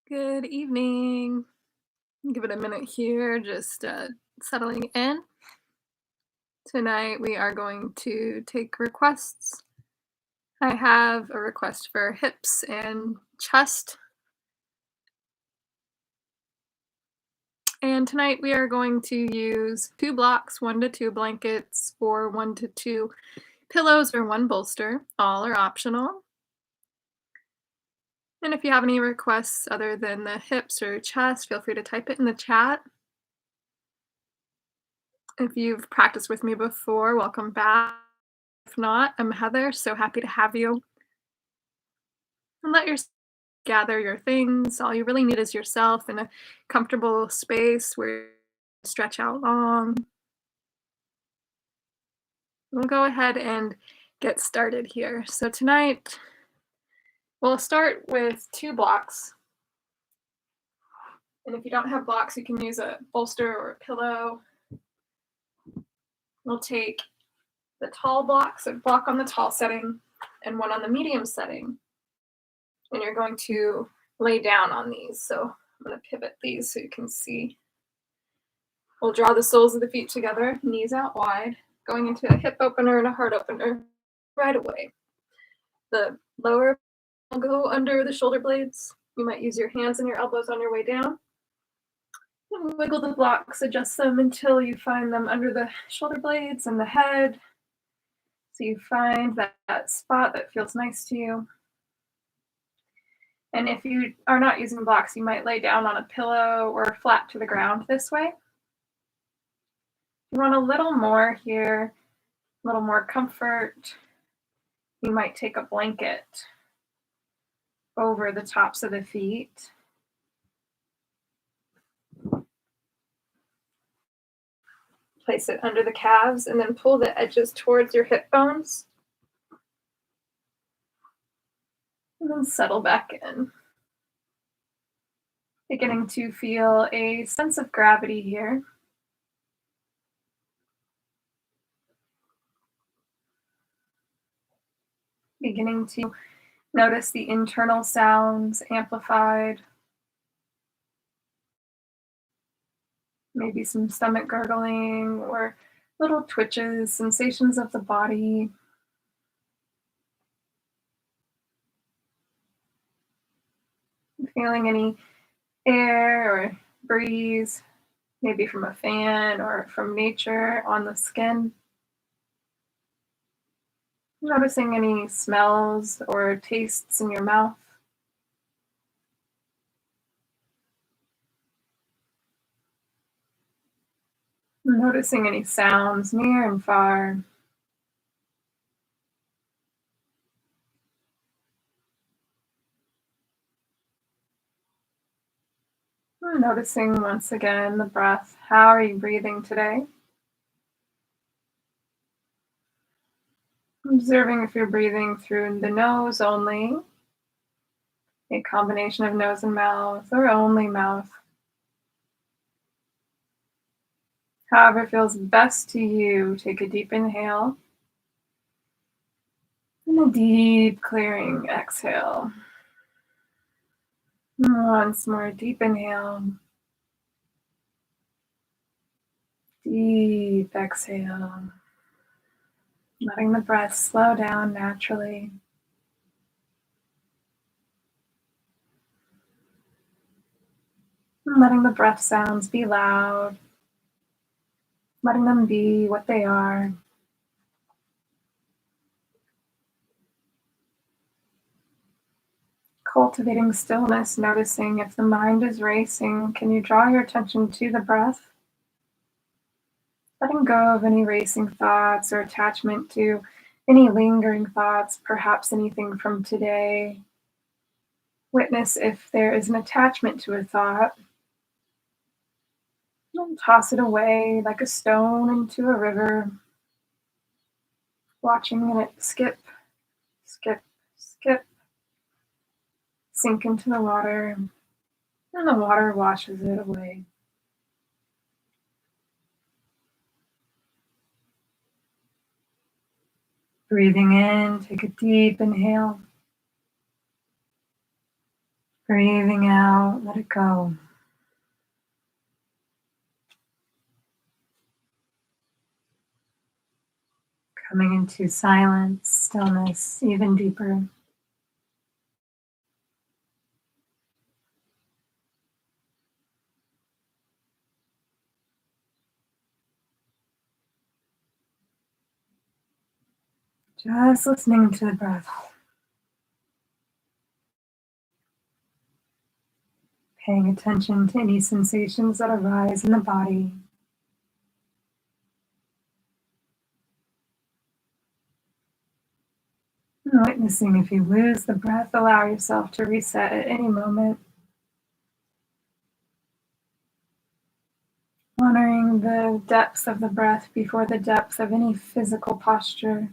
Good evening. Give it a minute here, just settling in. Tonight we are going to take requests. I have a request for hips and chest. And tonight we are going to use 2 blocks, 1 to 2 blankets, or 1 to 2 pillows, or 1 bolster. All are optional. And if you have any requests other than the hips or chest, feel free to type it in the chat. If you've practiced with me before, welcome back. If not, I'm Heather, so happy to have you. And let yourself gather your things. All you really need is yourself in a comfortable space where you stretch out long. We'll go ahead and get started here. So tonight, we'll start with 2 blocks. And if you don't have blocks, you can use a bolster or a pillow. We'll take the tall blocks, a block on the tall setting and one on the medium setting. And you're going to lay down on these. So I'm going to pivot these so you can see. We'll draw the soles of the feet together, knees out wide, going into a hip opener and a heart opener right away. The lower will go under the shoulder blades. You might use your hands and your elbows on your way down. And wiggle the blocks, adjust them until you find them under the shoulder blades and the head. So you find that spot that feels nice to you. And if you are not using blocks, you might lay down on a pillow or flat to the ground this way. You want a little more here, a little more comfort. You might take a blanket over the tops of the feet. Place it under the calves and then pull the edges towards your hip bones. And then settle back in. Beginning to feel a sense of gravity here. Beginning to notice the internal sounds amplified. Maybe some stomach gurgling or little twitches, sensations of the body. Feeling any air or breeze, maybe from a fan or from nature on the skin. Noticing any smells or tastes in your mouth. Noticing any sounds near and far. Noticing once again the breath. How are you breathing today? Observing if you're breathing through the nose only, a combination of nose and mouth, or only mouth. However feels best to you, take a deep inhale and a deep clearing exhale. Once more, deep inhale. Deep exhale. Letting the breath slow down naturally. Letting the breath sounds be loud. Letting them be what they are. Cultivating stillness, noticing if the mind is racing, can you draw your attention to the breath? Letting go of any racing thoughts or attachment to any lingering thoughts, perhaps anything from today. Witness if there is an attachment to a thought. And toss it away like a stone into a river. Watching it skip, skip, skip. Sink into the water, and the water washes it away. Breathing in, take a deep inhale. Breathing out, let it go. Coming into silence, stillness, even deeper. Just listening to the breath. Paying attention to any sensations that arise in the body. And witnessing if you lose the breath, allow yourself to reset at any moment. Honoring the depths of the breath before the depth of any physical posture.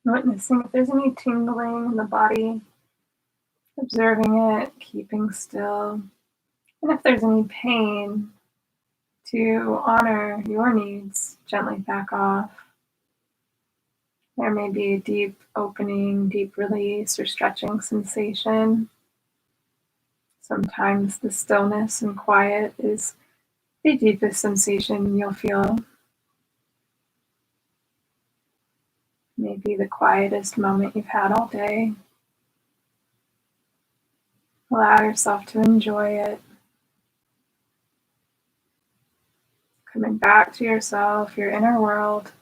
Witnessing if there's any tingling in the body. Observing it, keeping still. And if there's any pain, to honor your needs, gently back off. There may be a deep opening, deep release, or stretching sensation. Sometimes the stillness and quiet is the deepest sensation you'll feel. Maybe the quietest moment you've had all day. Allow yourself to enjoy it. Coming back to yourself, your inner world.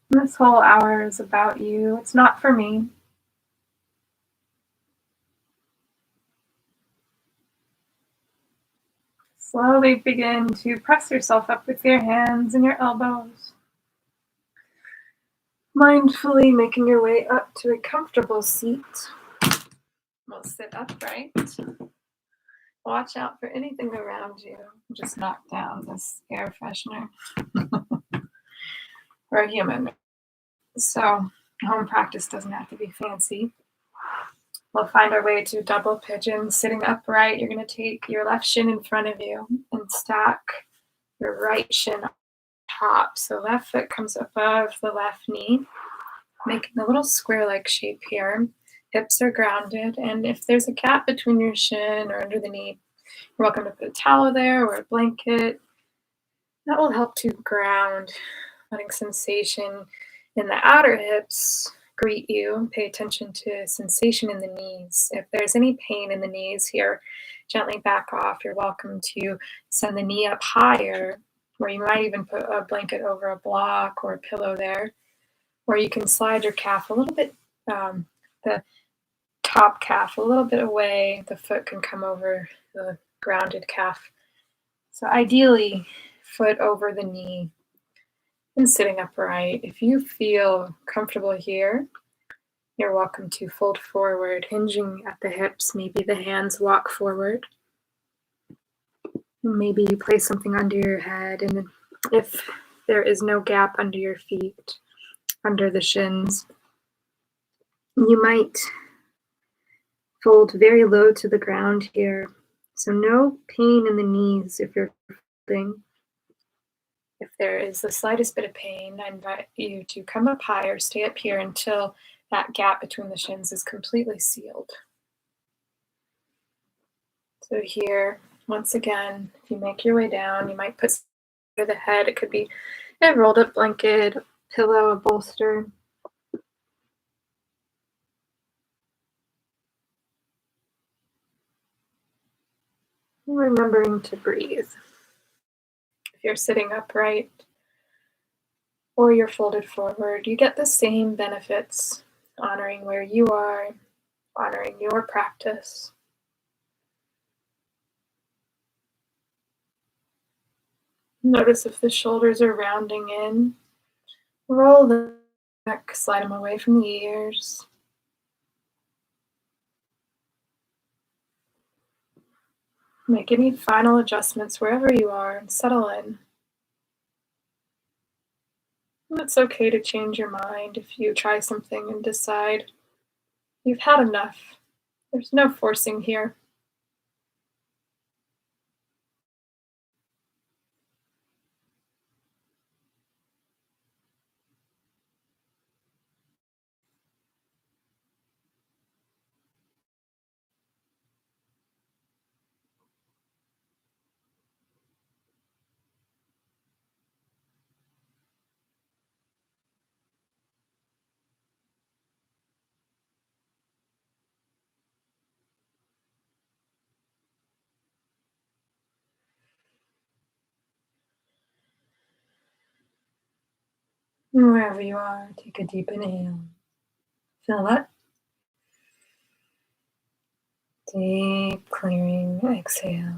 This whole hour is about you. It's not for me. Slowly begin to press yourself up with your hands and your elbows. Mindfully making your way up to a comfortable seat. We'll sit upright. Watch out for anything around you. Just knock down this air freshener. We're human. So home practice doesn't have to be fancy. We'll find our way to double pigeon. Sitting upright, you're going to take your left shin in front of you and stack your right shin on top. So left foot comes above the left knee, making a little square-like shape here. Hips are grounded, and if there's a gap between your shin or under the knee, you're welcome to put a towel there or a blanket. That will help to ground, letting sensation in the outer hips greet you. Pay attention to sensation in the knees. If there's any pain in the knees here, gently back off. You're welcome to send the knee up higher, where you might even put a blanket over a block or a pillow there. Or you can slide your calf a little bit, the top calf a little bit away. The foot can come over the grounded calf. So ideally, foot over the knee and sitting upright. If you feel comfortable here, you're welcome to fold forward, hinging at the hips. Maybe the hands walk forward. Maybe you place something under your head, and if there is no gap under your feet, under the shins, you might fold very low to the ground here. So no pain in the knees if you're folding. If there is the slightest bit of pain, I invite you to come up higher, stay up here until that gap between the shins is completely sealed. So here, once again, if you make your way down, you might put under the head. It could be A rolled up blanket, pillow, a bolster. Remembering to breathe. If you're sitting upright or you're folded forward, you get the same benefits, honoring where you are, honoring your practice. Notice if the shoulders are rounding in. Roll them back, slide them away from the ears. Make any final adjustments wherever you are and settle in. And it's okay to change your mind if you try something and decide you've had enough. There's no forcing here. Wherever you are, take a deep inhale. Feel that? Deep clearing exhale.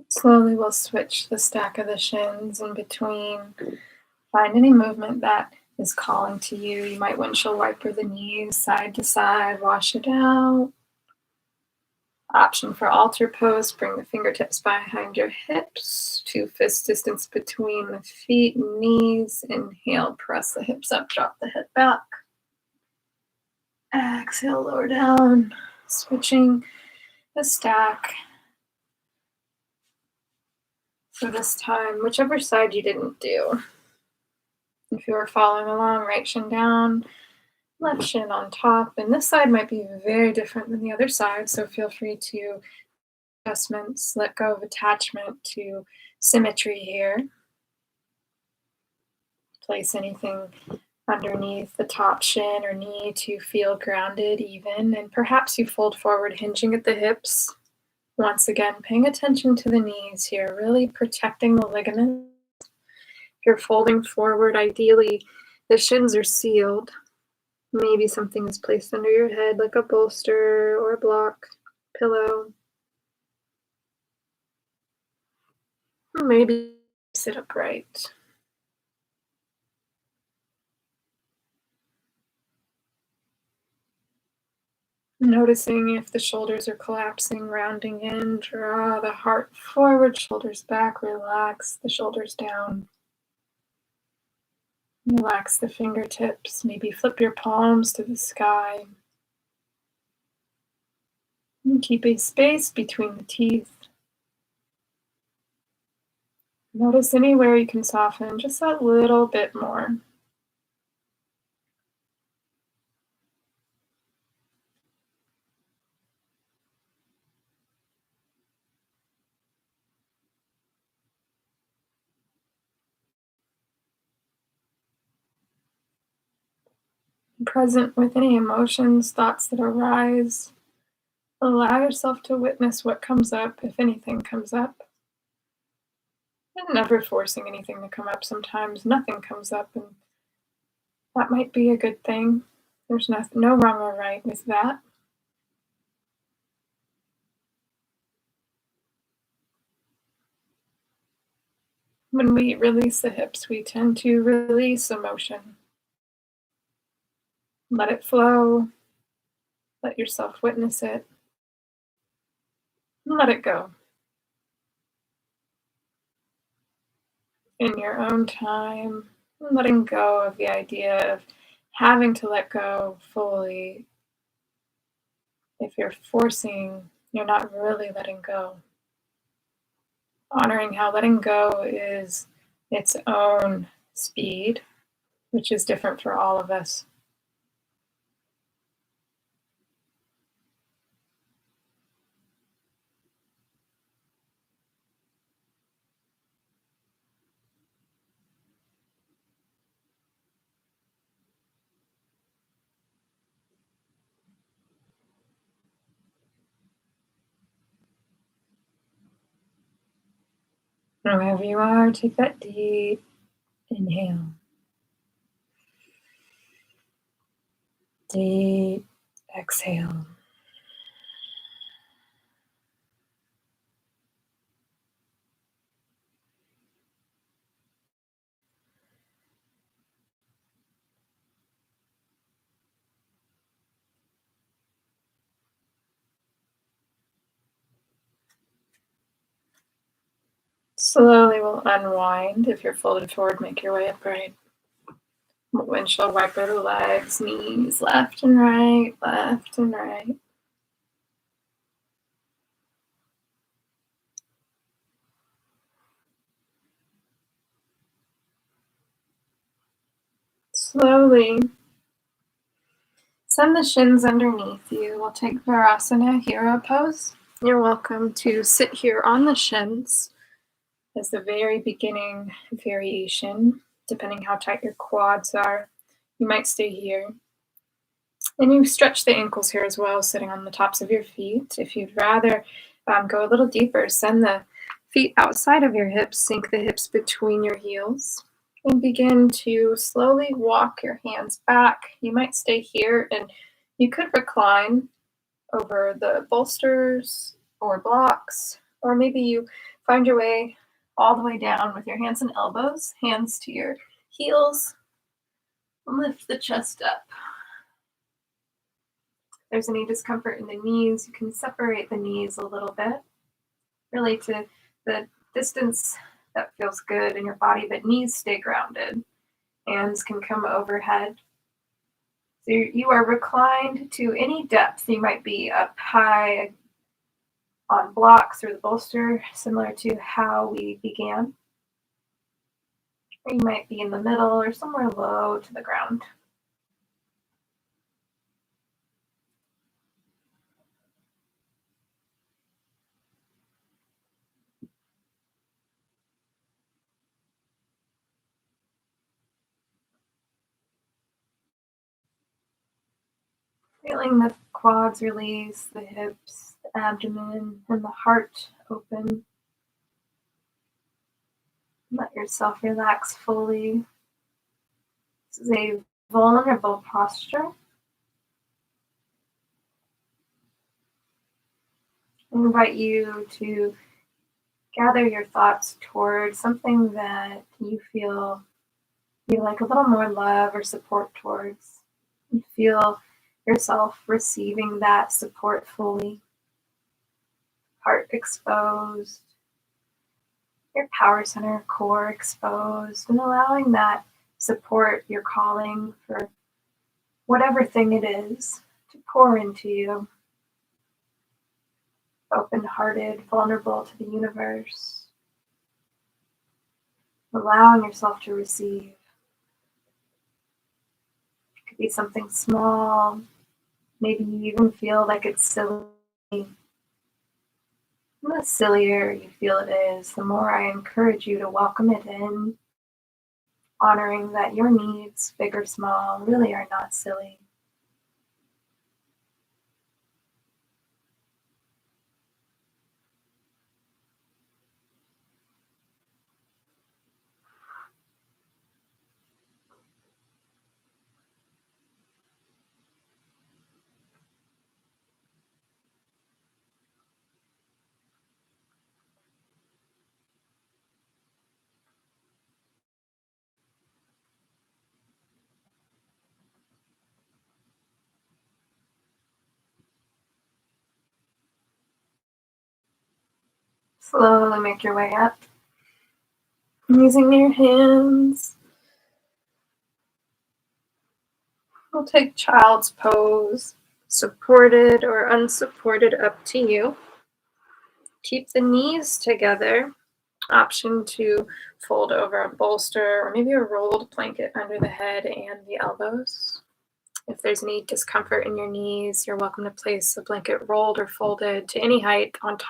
Slowly we'll switch the stack of the shins in between. Find any movement that is calling to you. You might windshield wiper the knees side to side, wash it out. Option for altar pose, bring the fingertips behind your hips, 2 fist distance between the feet and knees. Inhale, press the hips up, drop the head back. Exhale, lower down, switching the stack. So this time, whichever side you didn't do. If you were following along, right shin down, left shin on top, and this side might be very different than the other side, so feel free to adjustments, let go of attachment to symmetry here. Place anything underneath the top shin or knee to feel grounded even, and perhaps you fold forward, hinging at the hips. Once again, paying attention to the knees here, really protecting the ligament. If you're folding forward, ideally the shins are sealed. Maybe something is placed under your head like a bolster or a block, pillow. Or maybe sit upright. Noticing if the shoulders are collapsing, rounding in, draw the heart forward, shoulders back, relax the shoulders down. Relax the fingertips, maybe flip your palms to the sky. And keep a space between the teeth. Notice anywhere you can soften just a little bit more. Present with any emotions, thoughts that arise. Allow yourself to witness what comes up, if anything comes up. And never forcing anything to come up. Sometimes nothing comes up, and that might be a good thing. There's no wrong or right with that. When we release the hips, we tend to release emotion. Let it flow. Let yourself witness it. And let it go in your own time. Letting go of the idea of having to let go fully. If you're forcing, you're not really letting go. Honoring how letting go is its own speed, which is different for all of us. Wherever you are, take that deep inhale. Deep exhale. Slowly we'll unwind. If you're folded forward, make your way upright. Windshield wiper the legs, knees left and right, left and right. Slowly send the shins underneath you. We'll take Virasana Hero pose. You're welcome to sit here on the shins as the very beginning variation, depending how tight your quads are. You might stay here. And you stretch the ankles here as well, sitting on the tops of your feet. If you'd rather go a little deeper, send the feet outside of your hips, sink the hips between your heels, and begin to slowly walk your hands back. You might stay here, and you could recline over the bolsters or blocks, or maybe you find your way all the way down with your hands and elbows, hands to your heels. Lift the chest up. If there's any discomfort in the knees, you can separate the knees a little bit, really to the distance that feels good in your body, but knees stay grounded. Hands can come overhead. So you are reclined to any depth. You might be up high on blocks or the bolster, similar to how we began. Or you might be in the middle or somewhere low to the ground. Feeling the quads release, the hips, the abdomen, and the heart open. Let yourself relax fully. This is a vulnerable posture. I invite you to gather your thoughts towards something that you feel you like a little more love or support towards. You feel yourself receiving that support fully. Heart exposed, your power center core exposed, and allowing that support, your calling for whatever thing it is, to pour into you. Open-hearted, vulnerable to the universe. allowing yourself to receive. It could be something small. Maybe you even feel like it's silly. The sillier you feel it is, the more I encourage you to welcome it in, honoring that your needs, big or small, really are not silly. Slowly make your way up. Using your hands. We'll take child's pose, supported or unsupported, up to you. Keep the knees together. Option to fold over a bolster or maybe a rolled blanket under the head and the elbows. If there's any discomfort in your knees, you're welcome to place a blanket rolled or folded to any height on top